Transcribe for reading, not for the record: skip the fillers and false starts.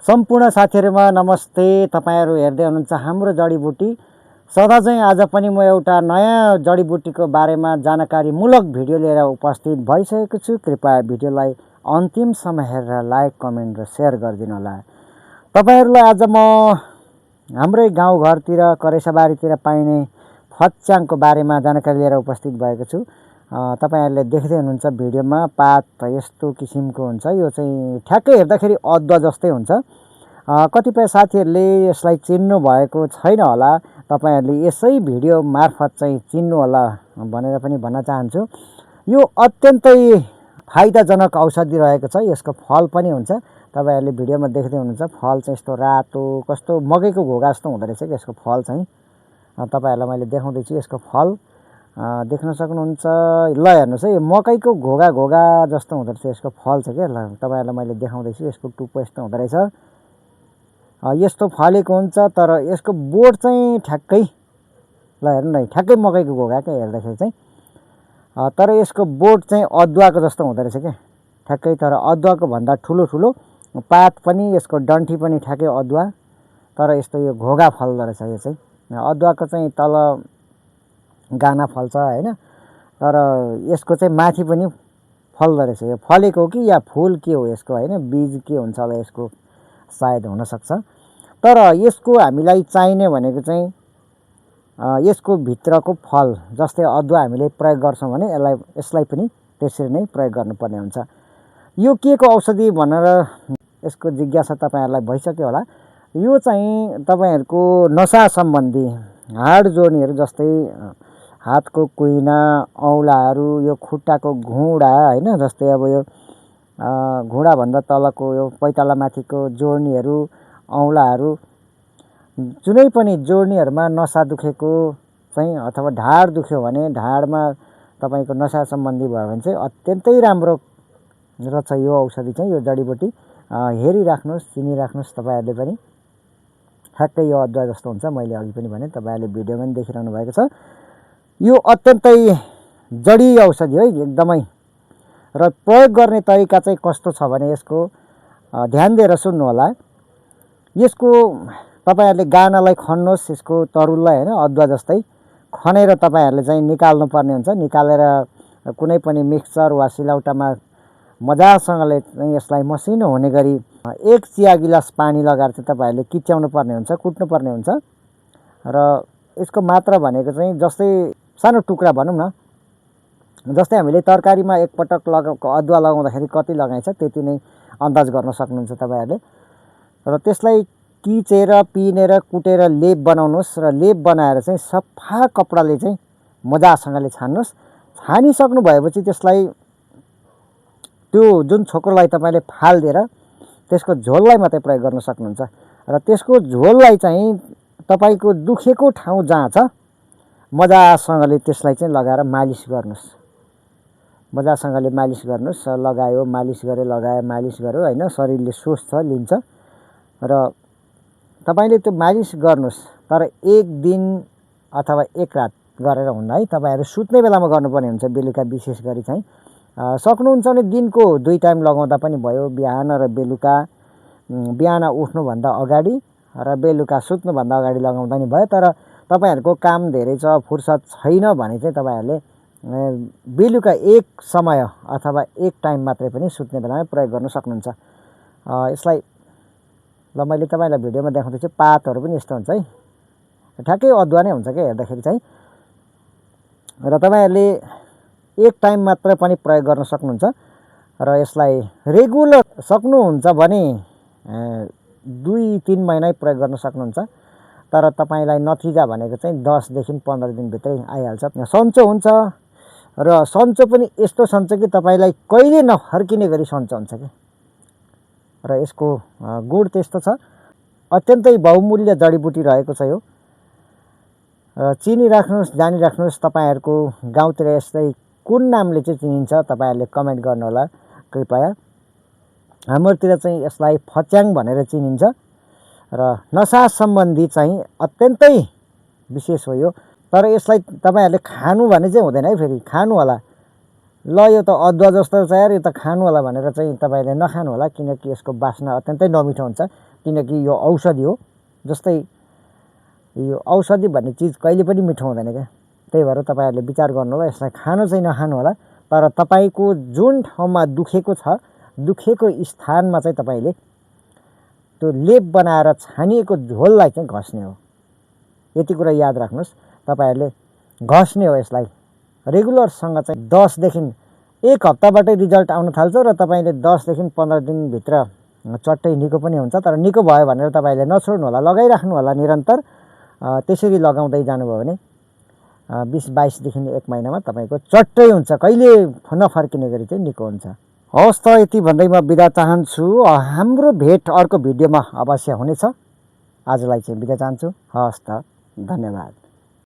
सम्पूर्ण साथीहरुमा नमस्ते। तपाईहरु हेर्दै हुनुहुन्छ हाम्रो जडीबुटी। सदा चाहिँ आज पनि म एउटा नयाँ जडीबुटीको बारेमा जानकारीमूलक भिडियो लिएर उपस्थित भइसकेको छु। कृपया भिडियोलाई अन्तिमसम्म हेरेर लाइक, कमेन्ट र शेयर गरिदिनु होला। तपाईहरुलाई आज म हाम्रै गाउँघरतिर करेसाबारीतिर पाइने फच्याङको बारेमा जानकारी लिएर उपस्थित भएको छु। तपाईहरुले देख्दै हुनुहुन्छ भिडियोमा पात यस्तो किसिमको हुन्छ। यो चाहिँ ठ्याक्कै हेर्दाखेरि अदुवा जस्तै हुन्छ। कतिपय साथीहरुले यसलाई चिन्नु भएको छैन होला। तपाईहरुले यसै भिडियो मार्फत चाहिँ चिन्नु होला भनेर पनि भन्न चाहन्छु। यो अत्यन्तै फाइदाजनक औषधि रहेको छ। यसको फल पनि हुन्छ। तपाईहरुले भिडियोमा देख्दै हुनुहुन्छ फल चाहिँ यस्तो रातो कस्तो मकैको घोगा जस्तो हुँदो रहेछ यसको फल चाहिँ। तपाईहरुलाई मैले देखाउँदै छु यसको फल देख्न सक्नुहुन्छ। ल हेर्नुस् है, यो मकैको घोगा घोगा जस्तो हुँदो रहेछ यसको फल चाहिँ के। ल तपाईहरुलाई मैले देखाउँदै छु यसको टुप्पो यस्तो हुँदो रहेछ। यस्तो फलेको हुन्छ तर यसको बोट चाहिँ ठ्याक्कै ल हेर्नु न, ठ्याक्कै मकैको घोगा के हेर्दाखेरि चाहिँ। तर यसको बोट चाहिँ अदुवाको जस्तो हुँदो रहेछ के ठ्याक्कै। तर अदुवाको भन्दा ठुलो ठुलो पात पनि यसको डन्ठी पनि ठ्याक्कै अदुवा। तर यस्तो यो घोगा फल्दो रहेछ यो चाहिँ। अदुवाको चाहिँ तल गाना फल्छ हैन, तर यसको चाहिँ माथि पनि फल्दो रहेछ। यो फलेको हो कि या फूल के हो यसको हैन, बीज के हुन्छ होला यसको सायद हुन सक्छ। तर यसको हामीलाई चाहिने भनेको चाहिँ यसको भित्रको फल। जस्तै अदुवा हामीले प्रयोग गर्छौं भने यसलाई पनि त्यसरी नै प्रयोग गर्नुपर्ने हुन्छ। यो के को औषधि भनेर यसको जिज्ञासा तपाईहरुलाई भइसक्यो होला। यो चाहिँ तपाईहरुको नसा सम्बन्धी हाड जोड्नेहरु जस्तै हातको कुइना, औलाहरु, यो खुट्टाको घुँडा हैन, जस्तै अब यो घुँडा भन्दा तलको यो पैताला माथिको जोड्नीहरु, औलाहरु, जुनै पनि जोड्नीहरुमा नसा दुखेको चाहिँ अथवा ढाड दुख्यो भने ढाडमा तपाईको नसा सम्बन्धी भयो भने चाहिँ अत्यन्तै राम्रो रहेछ यो औषधि चाहिँ। यो जडीबुटी हेरिराख्नुस्, चिनिराख्नुस् तपाईहरुले पनि। ठ्याक्कै यो अदुवा जस्तो हुन्छ। मैले अघि पनि भने तपाईहरुले भिडियोमा पनि देखिरहनु भएको छ। यो अत्यन्तै जडी औषधि हो एकदमै। र प्रयोग गर्ने तरिका चाहिँ कस्तो छ भने यसको ध्यान दिएर सुन्नु होला। यसको तपाईहरुले गानालाई खन्नुस्, यसको तरुललाई हैन, अदुवा जस्तै खनेर तपाईहरुले चाहिँ निकाल्नु पर्ने हुन्छ। निकालेर कुनै पनि मिक्सचर वा सिलौटामा मजासँगले यसलाई मसिनो हुने गरी 1 चिया गिलास पानी लगाएर चाहिँ तपाईहरुले किच्याउनु पर्ने हुन्छ, कुट्नु पर्ने हुन्छ। र यसको मात्रा भनेको चाहिँ जस्तै सानो टुक्रा भनौं न, जस्तै हामीले तरकारीमा एक पटक अदुवा लगाउँदाखेरि कति लगाइन्छ त्यति नै अन्दाज गर्न सक्नुहुन्छ तपाईहरुले। र त्यसलाई किचेर पिनेर कुटेर लेप बनाउनुस्। र लेप बनाएर चाहिँ सफा कपडाले चाहिँ मजासँगले छान्नुस्। छानिसक्नु भएपछि त्यसलाई त्यो जुन छोक्रोलाई तपाईले फाल्दिएर त्यसको झोललाई मात्रै प्रयोग गर्न सक्नुहुन्छ। र त्यसको झोललाई चाहिँ तपाईको दुखेको ठाउँ जहाँ छ मजासँगले त्यसलाई चाहिँ लगाएर मालिस गर्नुस्। मजासँगले मालिस गर्नुस्। लगायो, मालिस गरे, लगायो, मालिस गर्यो हैन, शरीरले सोच्छ लिन्छ। र तपाईले त्यो मालिस गर्नुस्। तर 1 दिन अथवा 1 रात गरेर हुन्न है। तपाईहरु सुत्ने बेलामा गर्नुपर्ने हुन्छ। बेलुका विशेष गरी चाहिँ सक्नुहुन्छ भने दिनको 2 टाइम लगाउँदा पनि भयो। बिहान र बेलुका। बिहान उठ्नुभन्दा अगाडि र बेलुका सुत्नुभन्दा अगाडि लगाउँदा नि भयो। तर तपाईहरुको काम धेरै छ, फुर्सद छैन भने चाहिँ तपाईहरुले बेलुका 1 समय अथवा 1 टाइम मात्रै पनि सुत्ने बेलामा प्रयोग गर्न सक्नुहुन्छ। यसलाई ल मैले तपाईलाई भिडियोमा देखाउँदै छु। पातहरु पनि यस्तो हुन्छ है, ठ्याक्कै अदुवा नै हुन्छ के हेर्दाखेरि चाहिँ। र तपाईहरुले 1 टाइम मात्र पनि प्रयोग गर्न सक्नुहुन्छ। र यसलाई रेगुलर सक्नुहुन्छ भने 2-3 महिना प्रयोग गर्न सक्नुहुन्छ। तर तपाईलाई नतिजा भनेको चाहिँ 10 देखि 15 दिन भित्रै आइहाल्छ। सन्चो हुन्छ। र सन्चो पनि यस्तो सन्चो कि तपाईलाई कहिले नफर्किने गरी सन्चो हुन्छ के। र यसको गुण त्यस्तो छ। अत्यन्तै बहुमूल्य जडीबुटी रहेको छ यो। चिनिराख्नुस्, जानिराख्नुस्। तपाईहरुको गाउँतिर यसलाई कुन नामले चाहिँ चिनिन्छ तपाईहरुले कमेन्ट गर्नु होला कृपया। हाम्रोतिर चाहिँ यसलाई फच्याङ भनेर चिनिन्छ। र नसा सम्बन्धी चाहिँ अत्यन्तै विशेष हो यो। तर यसलाई तपाईहरुले खानु भने चाहिँ हुँदैन है। फेरि खानु होला, ल यो त अदुवा जस्तो छ यार, यो त खानु होला भनेर चाहिँ तपाईले नखानु होला। किनकि यसको बास्ना अत्यन्तै नमिठो हुन्छ। किनकि यो औषधि हो। जस्तै यो औषधि भन्ने चिज कहिले पनि मिठो हुँदैन क्या। त्यही भएर तपाईँहरूले विचार गर्नु होला, यसलाई खानु चाहिँ नखानु होला। तर तपाईँको जुन ठाउँमा दुखेको छ, दुखेको स्थानमा चाहिँ तपाईँले त्यो लेप बनाएर छानिएको झोललाई चाहिँ घस्ने हो। यति कुरा याद राख्नुहोस्। तपाईँहरूले घस्ने हो यसलाई रेगुलरसँग चाहिँ 10 देखि 1 हप्ताबाटै रिजल्ट आउन थाल्छ र तपाईँले 10 देखि 15 दिनभित्र चट्टै निको पनि हुन्छ। तर निको भयो भनेर तपाईँले नछोड्नु होला, लगाइराख्नु होला निरन्तर। त्यसरी लगाउँदै जानुभयो भने 20-22 देखि 1 महिनामा तपाईँको चट्टै हुन्छ, कहिले नफर्किने गरी चाहिँ निको हुन्छ। हवस् त, यति भन्दै म बिदा चाहन्छु। हाम्रो भेट अर्को भिडियोमा अवश्य हुनेछ। आजलाई चाहिँ बिदा चाहन्छु। हवस् त, धन्यवाद।